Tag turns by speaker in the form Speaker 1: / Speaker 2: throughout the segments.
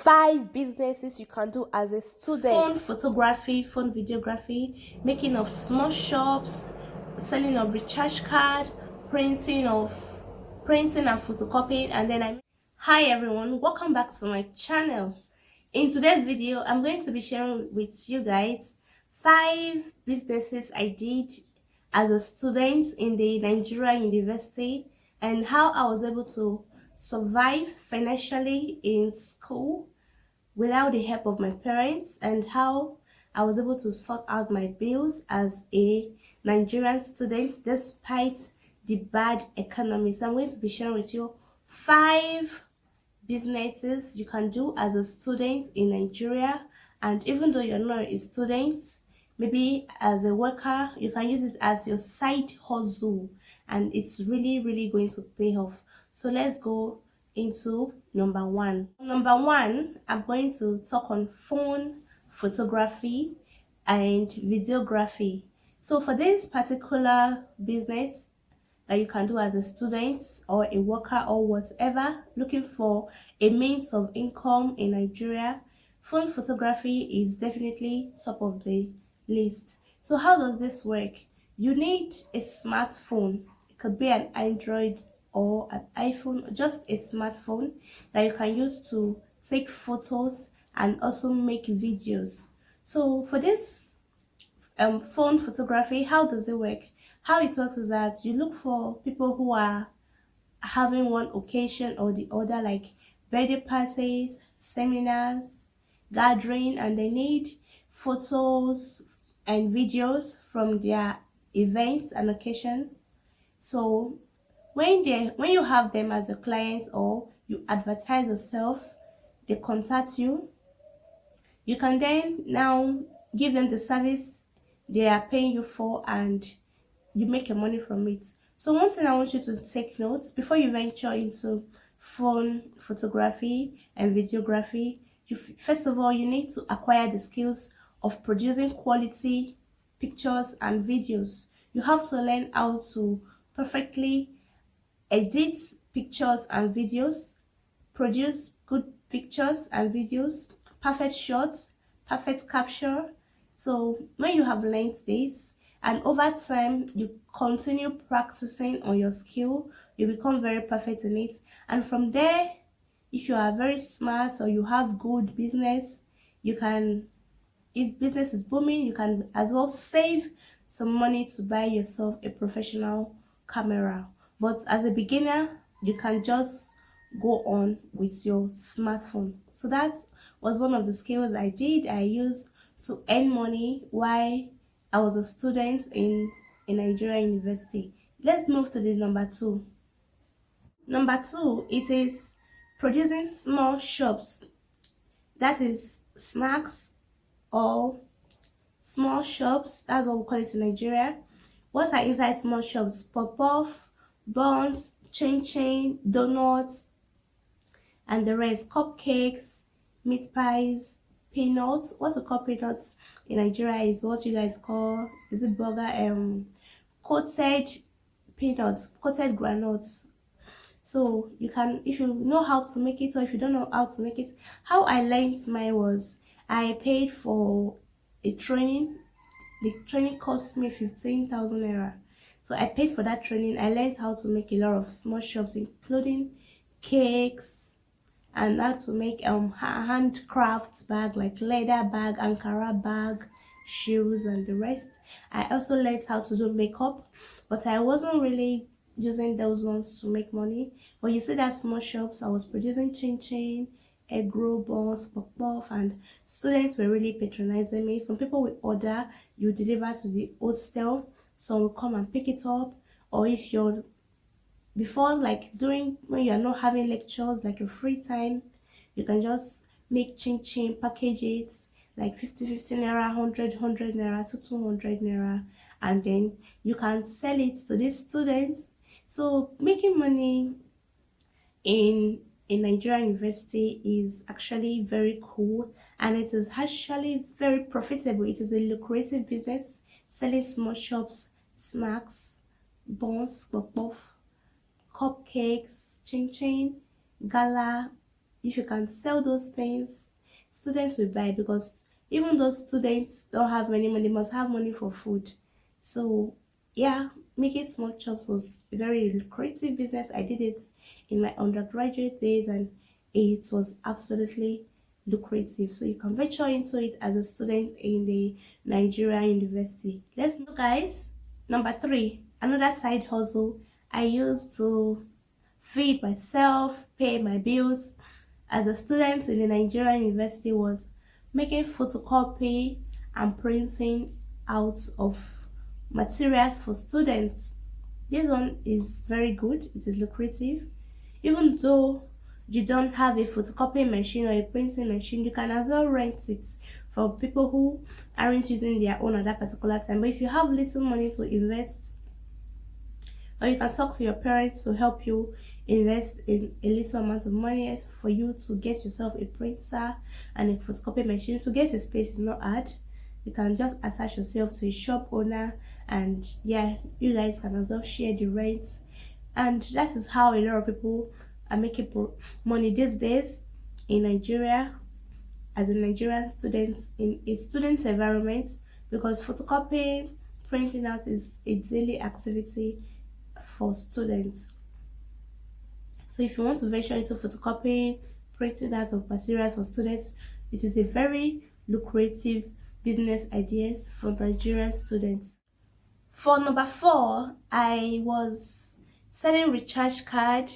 Speaker 1: 5 businesses you can do as a student. Phone photography, phone videography, making of small shops, selling of recharge card, printing and photocopying, and then hi everyone, welcome back to my channel. In today's video, I'm going to be sharing with you guys 5 businesses I did as a student in the Nigerian university and how I was able to survive financially in school without the help of my parents, and how I was able to sort out my bills as a Nigerian student despite the bad economy. So I'm going to be sharing with you 5 businesses you can do as a student in Nigeria, and even though you're not a student, maybe as a worker, you can use it as your side hustle and it's really going to pay off. So let's go into number 1. Number 1, I'm going to talk on phone photography and videography. So for this particular business that you can do as a student or a worker or whatever looking for a means of income in Nigeria, phone photography is definitely top of the list. So how does this work? You need a smartphone. It could be an Android or an iPhone, just a smartphone that you can use to take photos and also make videos. So for this phone photography, how does it work? How it works is that you look for people who are having one occasion or the other, like birthday parties, seminars, gathering, and they need photos and videos from their events and occasion. So when you have them as a client or you advertise yourself, they contact you. You can then now give them the service they are paying you for and you make your money from it. So one thing I want you to take notes before you venture into phone photography and videography, first of all, you need to acquire the skills of producing quality pictures and videos. You have to learn how to perfectly edit pictures and videos, produce good pictures and videos, perfect shots, perfect capture. So when you have learned this and over time you continue practicing on your skill, you become very perfect in it. And from there, if you are very smart or you have good business, you can, if business is booming, you can as well save some money to buy yourself a professional camera. But as a beginner, you can just go on with your smartphone. So that was one of the skills I used to earn money while I was a student in a Nigerian university. Let's move to the number 2. Number 2, it is producing small shops. That is snacks or small shops. That's what we call it in Nigeria. What are inside small shops? Pop-off, buns, chain, donuts, and the rest. Cupcakes, meat pies, peanuts. What we call peanuts in Nigeria is what you guys call, is it burger? Coated peanuts, coated granules. So you can, if you know how to make it or if you don't know how to make it, how I learned mine was I paid for a training. The training cost me 15,000 naira. So I paid for that training. I learned how to make a lot of small shops, including cakes, and how to make handcrafts bag like leather bag, Ankara bag, shoes, and the rest. I also learned how to do makeup, but I wasn't really using those ones to make money. But you see that small shops, I was producing chin, egg roll, buns, puff, and students were really patronizing me. Some people will order, you deliver to the hostel, some will come and pick it up, or if you're before, like during when you're not having lectures, like your free time, you can just make chin, package it like 50 naira, 100 naira to 200 naira, and then you can sell it to these students. So making money in a Nigerian university is actually very cool, and it is actually very profitable. It is a lucrative business, selling small shops, snacks, buns, puff, cupcakes, chin, gala. if you can sell those things, students will buy, because even those students don't have many money, they must have money for food. So yeah, making small chops was a very lucrative business. I did it in my undergraduate days, and it was absolutely lucrative. So you can venture into it as a student in the Nigerian university. Let's move, guys. Number 3, another side hustle I used to feed myself, pay my bills as a student in the Nigerian university was making photocopy and printing out of materials for students. This one is very good, it is lucrative. Even though you don't have a photocopy machine or a printing machine, you can as well rent it for people who aren't using their own at that particular time. But if you have little money to invest, or you can talk to your parents to help you invest in a little amount of money for you to get yourself a printer and a photocopy machine. To get a space is not hard. You can just attach yourself to a shop owner, and yeah, you guys can as well share the rents. And that is how a lot of people are making money these days in Nigeria as a Nigerian students in a student environment, because photocopying, printing out is a daily activity for students. So if you want to venture into photocopying, printing out of materials for students, it is a very lucrative business ideas for Nigerian students. For number 4, I was selling recharge card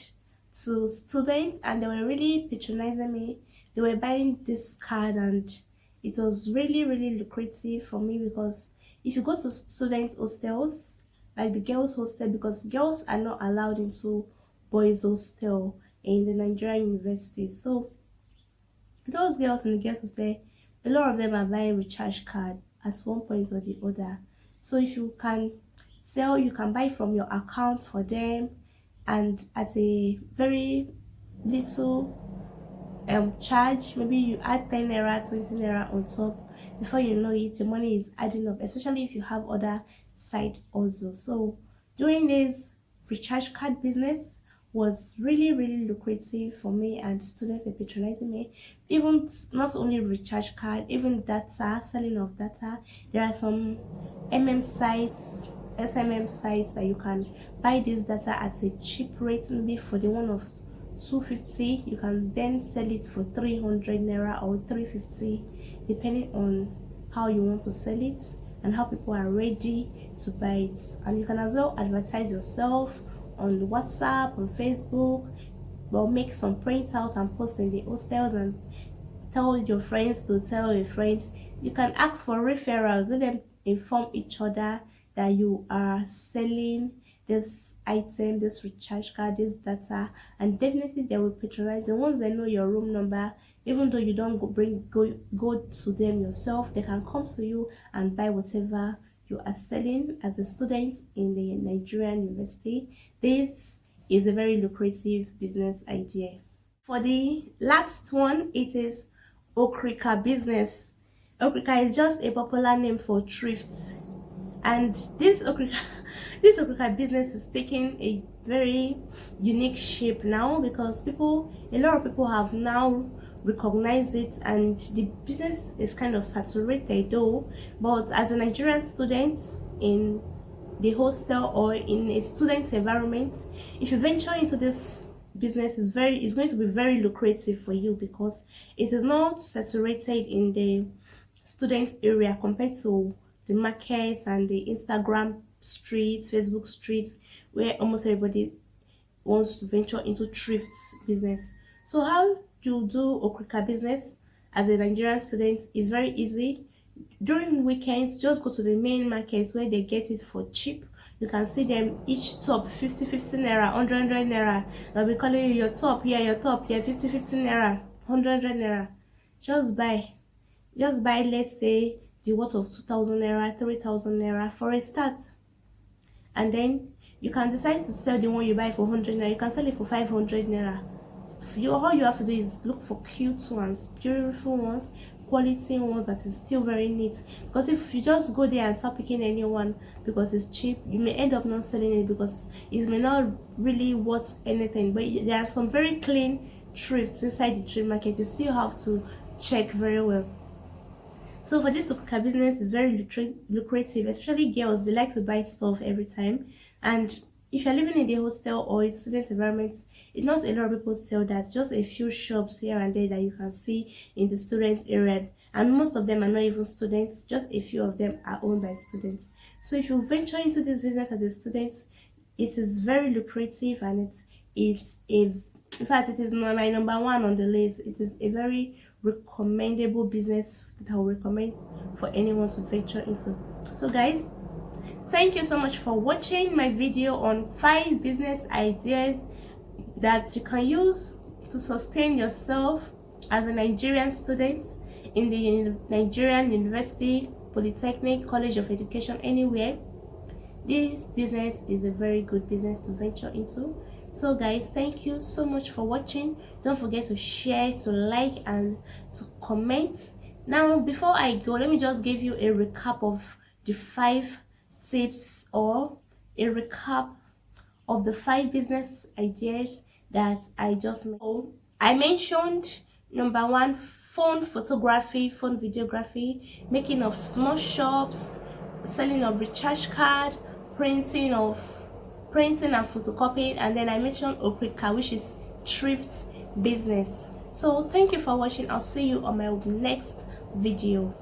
Speaker 1: to students, and they were really patronizing me. They were buying this card, and it was really lucrative for me, because if you go to student hostels, like the girls hostel, because girls are not allowed into boys hostel in the Nigerian universities, so those girls in the girls hostel, a lot of them are buying recharge card at one point or the other. So if you can sell, you can buy from your account for them, and at a very little charge. Maybe you add 10 naira, 20 naira on top. Before you know it, your money is adding up, especially if you have other side also. So doing this recharge card business was really lucrative for me, and students were patronizing me. Even not only recharge card, even data, selling of data. There are some SMM sites that you can buy this data at a cheap rate. Maybe for the one of 250, you can then sell it for 300 naira or 350, depending on how you want to sell it and how people are ready to buy it. And you can as well advertise yourself on WhatsApp, on Facebook, or make some printouts and post in the hostels, and tell your friends to tell a friend. You can ask for referrals, let them inform each other that you are selling this item, this recharge card, this data, and definitely they will patronize you. Once they know your room number, even though you don't go to them yourself, they can come to you and buy whatever you are selling as a student in the Nigerian university. This is a very lucrative business idea. For the last one, it is okrika business. Okrika is just a popular name for thrifts, and this okrika business is taking a very unique shape now, because a lot of people have now recognized it, and the business is kind of saturated though. But as a Nigerian student in the hostel or in a student environment, if you venture into this business, is going to be very lucrative for you, because it is not saturated in the student area compared to the markets and the Instagram streets, Facebook streets, where almost everybody wants to venture into thrifts business. So how you do okrika business as a Nigerian student is very easy. During weekends, just go to the main markets where they get it for cheap. You can see them each top 50 naira, 100 naira. They'll be calling you your top here, 50 naira, 100 naira. Just buy, let's say the worth of 2,000 naira, 3,000 naira for a start, and then you can decide to sell the one you buy for 100 naira. You can sell it for 500 naira. All you have to do is look for cute ones, beautiful ones, quality ones that is still very neat. Because if you just go there and start picking anyone because it's cheap, you may end up not selling it, because it may not really worth anything. But there are some very clean, thrifts inside the trade market, you still have to check very well. So for this hookah business is very lucrative, especially girls. They like to buy stuff every time. And if you're living in the hostel or in student environments, it's not a lot of people sell that. Just a few shops here and there that you can see in the student area, and most of them are not even students. Just a few of them are owned by students. So if you venture into this business as a student, it is very lucrative, and it's a, in fact, it is my number one on the list. It is a very recommendable business that I will recommend for anyone to venture into. So guys, thank you so much for watching my video on 5 business ideas that you can use to sustain yourself as a Nigerian student in the Nigerian University, Polytechnic, College of Education, anywhere. This business is a very good business to venture into. So guys, thank you so much for watching. Don't forget to share, to like, and to comment. Now before I go, let me just give you a recap of the 5 tips, or a recap of the 5 business ideas that I just made. So, I mentioned number 1, phone photography, phone videography, making of small shops, selling of recharge card, printing and photocopying, and then I mentioned okrika, which is thrift business. So thank you for watching. I'll see you on my next video.